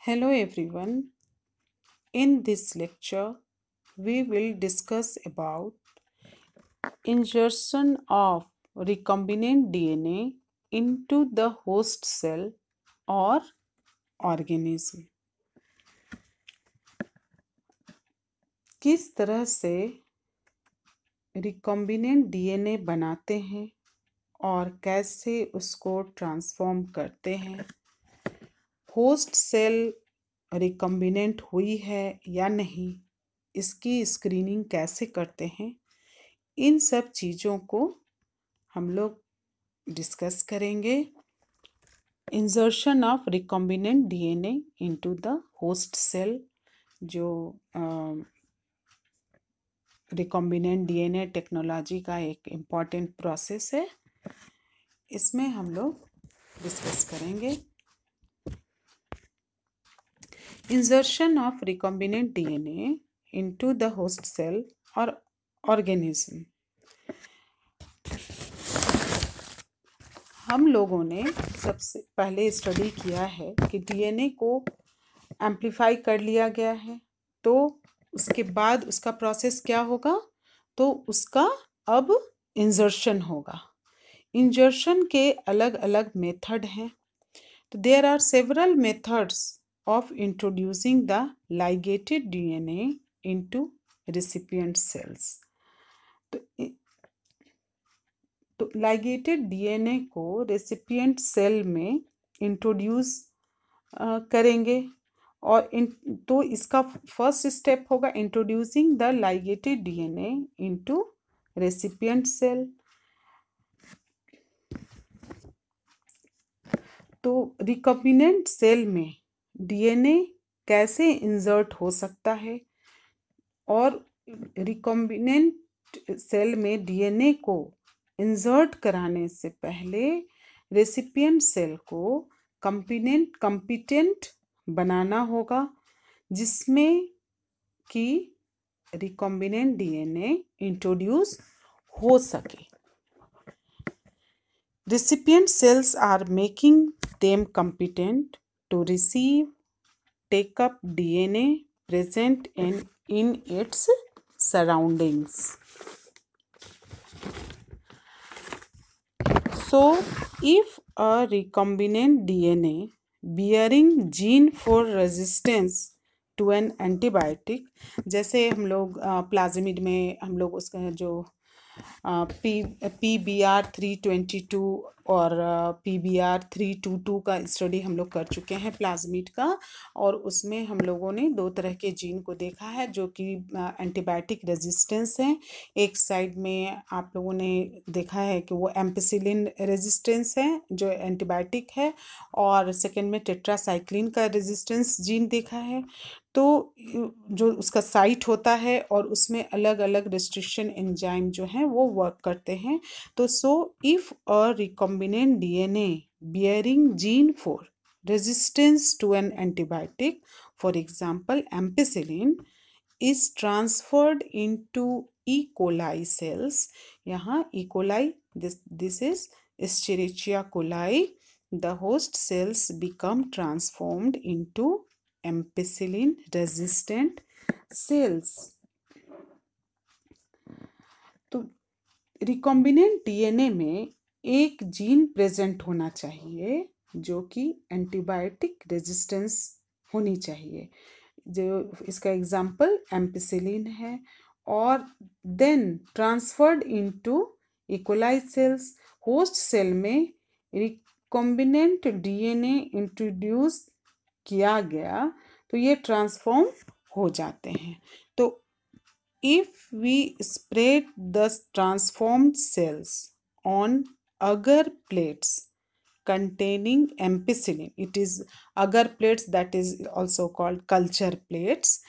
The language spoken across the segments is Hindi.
Hello everyone. In this lecture, we will discuss about insertion of recombinant DNA into the host cell or organism. किस तरह से recombinant DNA बनाते हैं और कैसे उसको ट्रांसफॉर्म करते हैं, होस्ट सेल रिकम्बिनेंट हुई है या नहीं, इसकी स्क्रीनिंग कैसे करते हैं, इन सब चीज़ों को हम लोग डिस्कस करेंगे। Insertion of recombinant DNA into the host cell, जो रिकम्बिनेंट डीएनए टेक्नोलॉजी का एक इम्पॉर्टेंट प्रोसेस है, इसमें हम लोग डिस्कस करेंगे। Insertion of recombinant DNA into the host cell और ऑर्गेनिज्म। हम लोगों ने सबसे पहले स्टडी किया है कि डीएनए को एम्प्लीफाई कर लिया गया है, तो उसके बाद उसका प्रोसेस क्या होगा, तो उसका अब इंसर्शन होगा। इंसर्शन के अलग अलग मेथड हैं। तो there are several methods of introducing the ligated DNA into recipient cells. तो लाइगेटेड डीएनए को रेसिपिएंट सेल में इंट्रोड्यूस करेंगे और तो इसका फर्स्ट स्टेप होगा introducing the ligated DNA into recipient cell. तो रिकम्बिनेंट सेल में डीएनए कैसे इंसर्ट हो सकता है, और रिकम्बिनेंट सेल में डीएनए को इंसर्ट कराने से पहले रेसिपिएंट सेल को कंपिटेंट बनाना होगा, जिसमें कि रिकम्बिनेंट डीएनए इंट्रोड्यूस हो सके। Recipient cells are making them competent to receive, take up DNA present in its surroundings. So, if a recombinant DNA bearing gene for resistance to an antibiotic, जैसे हम लोग प्लाज्मिड में हम लोग उसका जो PBR322 और PBR322 का स्टडी हम लोग कर चुके हैं प्लाज्मिड का, और उसमें हम लोगों ने दो तरह के जीन को देखा है जो कि एंटीबायोटिक रेजिस्टेंस हैं। एक साइड में आप लोगों ने देखा है कि वो एम्पिसिलिन रेजिस्टेंस है जो एंटीबायोटिक है, और सेकेंड में टेट्रासाइक्लिन का रेजिस्टेंस जीन देखा है। तो जो उसका साइट होता है और उसमें अलग अलग रेस्ट्रिक्शन एंजाइम जो हैं वो वर्क करते हैं। तो if a recombinant DNA bearing gene for resistance to an antibiotic, for example ampicillin, is transferred into E coli cells. यहाँ E coli, this is Escherichia coli, the host cells become transformed into ampicillin resistant cells. तो रिकॉम्बिनेंट डीएनए में एक जीन प्रेजेंट होना चाहिए जो कि एंटीबायोटिक रेजिस्टेंस होनी चाहिए, जो इसका एग्जांपल एम्पिसिलिन है, और then transferred into E coli cells. Host cell में रिकॉम्बिनेंट डीएनए इंट्रोड्यूस किया गया तो ये ट्रांसफॉर्म हो जाते हैं। तो if we spread the transformed cells on agar plates containing ampicillin, it is agar plates, that is also called culture plates,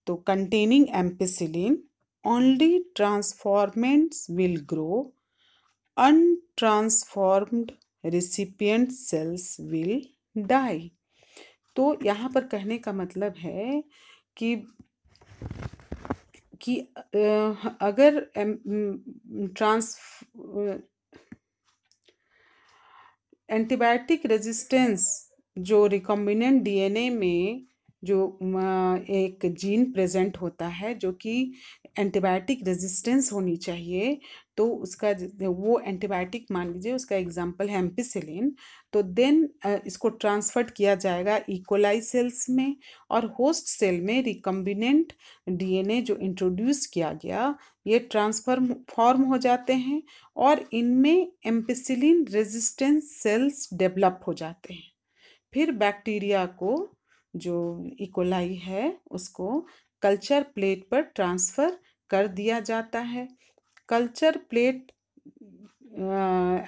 तो containing ampicillin, only transformants will grow, untransformed recipient cells will die। तो यहाँ पर कहने का मतलब है कि अगर एंटीबायोटिक रेजिस्टेंस जो रिकॉम्बिनेंट डीएनए में जो एक जीन प्रेजेंट होता है जो कि एंटीबायोटिक रेजिस्टेंस होनी चाहिए, तो उसका वो एंटीबायोटिक मान लीजिए, उसका एग्जांपल है एम्पिसिलिन। तो देन इसको ट्रांसफर्ड किया जाएगा इकोलाई सेल्स में, और होस्ट सेल में रिकम्बिनेंट डीएनए जो इंट्रोड्यूस किया गया, ये ट्रांसफर फॉर्म हो जाते हैं और इनमें एम्पिसिलिन रेजिस्टेंस सेल्स डेवलप हो जाते हैं। फिर बैक्टीरिया को, जो इकोलाई है, उसको कल्चर प्लेट पर ट्रांसफ़र कर दिया जाता है। कल्चर प्लेट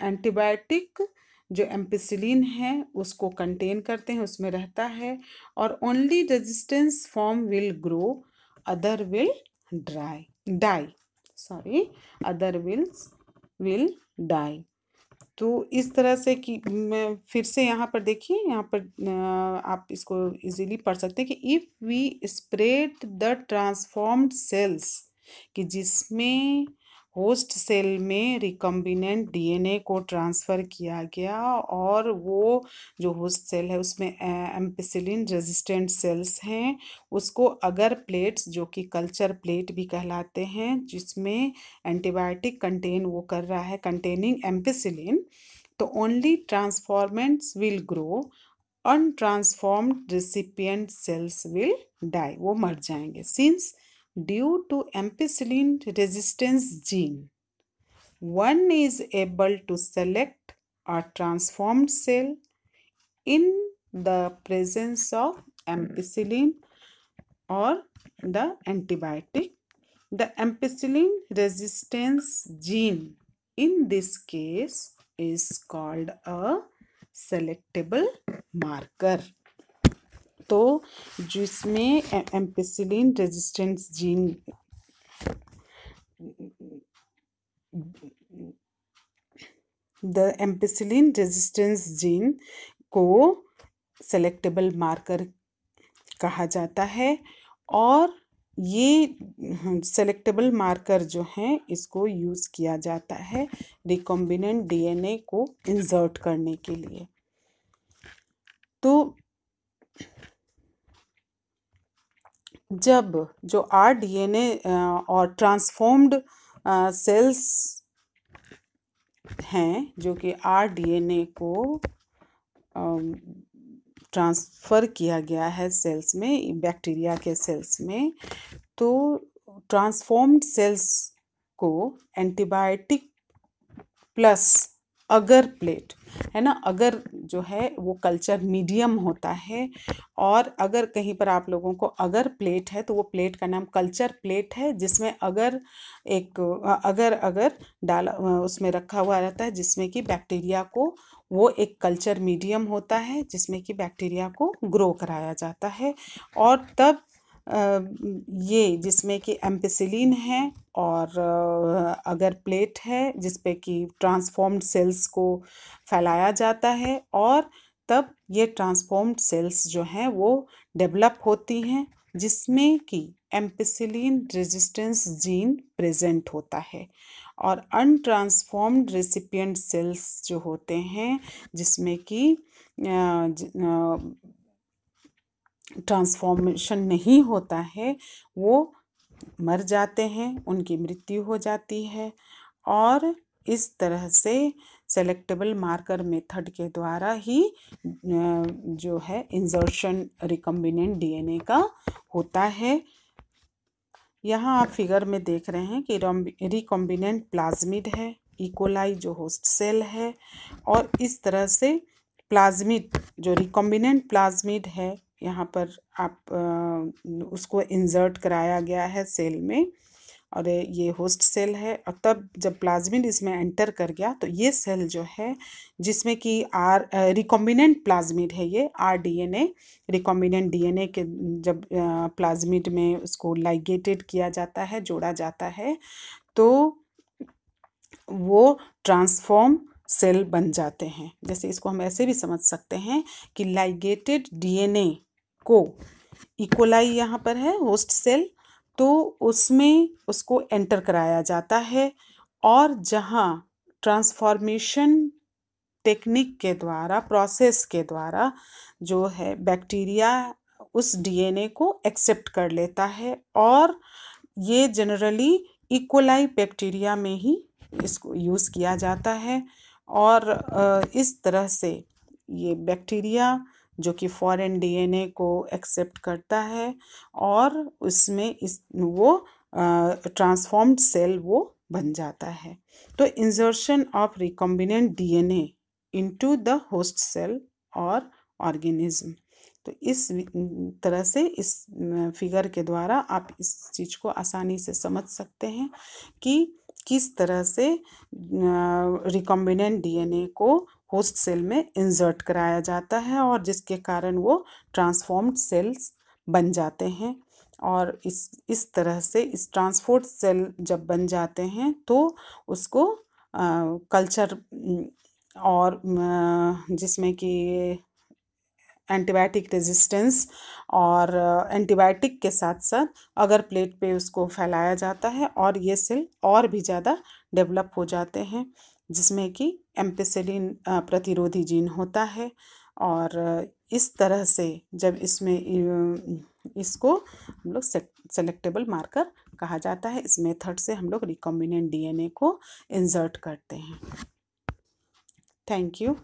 एंटीबायोटिक जो एम्पिसिलिन है उसको कंटेन करते हैं, उसमें रहता है, और only resistance form will grow, other will die, sorry, other will die. तो इस तरह से कि मैं फिर से यहाँ पर देखिए, यहाँ पर आप इसको इजीली पढ़ सकते हैं कि if we spread the transformed cells, कि जिसमें होस्ट सेल में रिकम्बिनेंट डीएनए को ट्रांसफ़र किया गया, और वो जो होस्ट सेल है उसमें एम्पिसिलिन रेजिस्टेंट सेल्स हैं, उसको अगर प्लेट्स, जो कि कल्चर प्लेट भी कहलाते हैं, जिसमें एंटीबायोटिक कंटेन वो कर रहा है कंटेनिंग एम्पिसिलिन, तो only transformants will grow, untransformed recipient cells will die, वो मर जाएंगे। Since due to ampicillin resistance gene, one is able to select a transformed cell in the presence of ampicillin or the antibiotic. The ampicillin resistance gene in this case is called a selectable marker. तो जिसमें ampicillin resistance gene the ampicillin resistance gene को सेलेक्टेबल मार्कर कहा जाता है, और ये सेलेक्टेबल मार्कर जो हैं इसको यूज़ किया जाता है रिकॉम्बिनेंट डीएनए को इंसर्ट करने के लिए। तो जब जो आरडीएनए और ट्रांसफॉर्म्ड सेल्स हैं, जो कि आरडीएनए को ट्रांसफ़र किया गया है सेल्स में, बैक्टीरिया के सेल्स में, तो ट्रांसफॉर्म्ड सेल्स को एंटीबायोटिक प्लस अगर प्लेट है ना, अगर जो है वो कल्चर मीडियम होता है, और अगर कहीं पर आप लोगों को अगर प्लेट है तो वो प्लेट का नाम कल्चर प्लेट है, जिसमें अगर एक अगर डाला उसमें रखा हुआ रहता है, जिसमें कि बैक्टीरिया को, वो एक कल्चर मीडियम होता है जिसमें कि बैक्टीरिया को ग्रो कराया जाता है। और तब ये जिसमें कि एम्पिसिलिन है और अगर प्लेट है जिस पे कि ट्रांसफॉर्म्ड सेल्स को फैलाया जाता है, और तब ये ट्रांसफॉर्म्ड सेल्स जो हैं वो डेवलप होती हैं, जिसमें कि एम्पिसिलिन रेजिस्टेंस जीन प्रेजेंट होता है, और अनट्रांसफॉर्म्ड रेसिपिएंट सेल्स जो होते हैं जिसमें कि ट्रांसफॉर्मेशन नहीं होता है, वो मर जाते हैं, उनकी मृत्यु हो जाती है। और इस तरह से सेलेक्टेबल मार्कर मेथड के द्वारा ही जो है इंसर्शन रिकम्बिनेंट डीएनए का होता है। यहाँ आप फिगर में देख रहे हैं कि रिकम्बिनेंट प्लाज्मिड है, इकोलाई जो होस्ट सेल है, और इस तरह से प्लाज्मिड जो रिकम्बिनेंट प्लाज्मिड है, यहाँ पर आप उसको इंसर्ट कराया गया है सेल में, और ये होस्ट सेल है, और तब जब प्लाज्मिड इसमें एंटर कर गया तो ये सेल जो है जिसमें कि रिकॉम्बिनेंट प्लाज्मिड है, ये आरडीएनए रिकॉम्बिनेंट डीएनए के जब प्लाज्मिड में उसको लाइगेटेड किया जाता है, जोड़ा जाता है, तो वो ट्रांसफॉर्म सेल बन जाते हैं। जैसे इसको हम ऐसे भी समझ सकते हैं कि लाइगेटेड डीएनए को इकोलाई यहाँ पर है होस्ट सेल, तो उसमें उसको एंटर कराया जाता है, और जहाँ ट्रांसफॉर्मेशन टेक्निक के द्वारा, प्रोसेस के द्वारा जो है बैक्टीरिया उस डीएनए को एक्सेप्ट कर लेता है, और ये जनरली इकोलाई बैक्टीरिया में ही इसको यूज़ किया जाता है। और इस तरह से ये बैक्टीरिया जो कि फॉरेन डीएनए को एक्सेप्ट करता है और उसमें वो ट्रांसफॉर्म्ड सेल वो बन जाता है। तो insertion of recombinant DNA into the host cell और ऑर्गेनिज्म। तो इस तरह से इस फिगर के द्वारा आप इस चीज़ को आसानी से समझ सकते हैं कि किस तरह से रिकॉम्बिनेंट डीएनए को होस्ट सेल में इंसर्ट कराया जाता है और जिसके कारण वो ट्रांसफॉर्म्ड सेल्स बन जाते हैं। और इस तरह से इस ट्रांसफॉर्म्ड सेल जब बन जाते हैं तो उसको कल्चर और जिसमें कि एंटीबायोटिक रेजिस्टेंस और एंटीबायोटिक के साथ साथ अगर प्लेट पे उसको फैलाया जाता है और ये सेल और भी ज़्यादा डेवलप हो जाते हैं, जिसमें कि एम्पिसिलिन प्रतिरोधी जीन होता है। और इस तरह से जब इसमें इसको हम लोग सेलेक्टेबल मार्कर कहा जाता है। इस मेथड से हम लोग रिकॉम्बिनेंट डीएनए को इंसर्ट करते हैं। Thank you.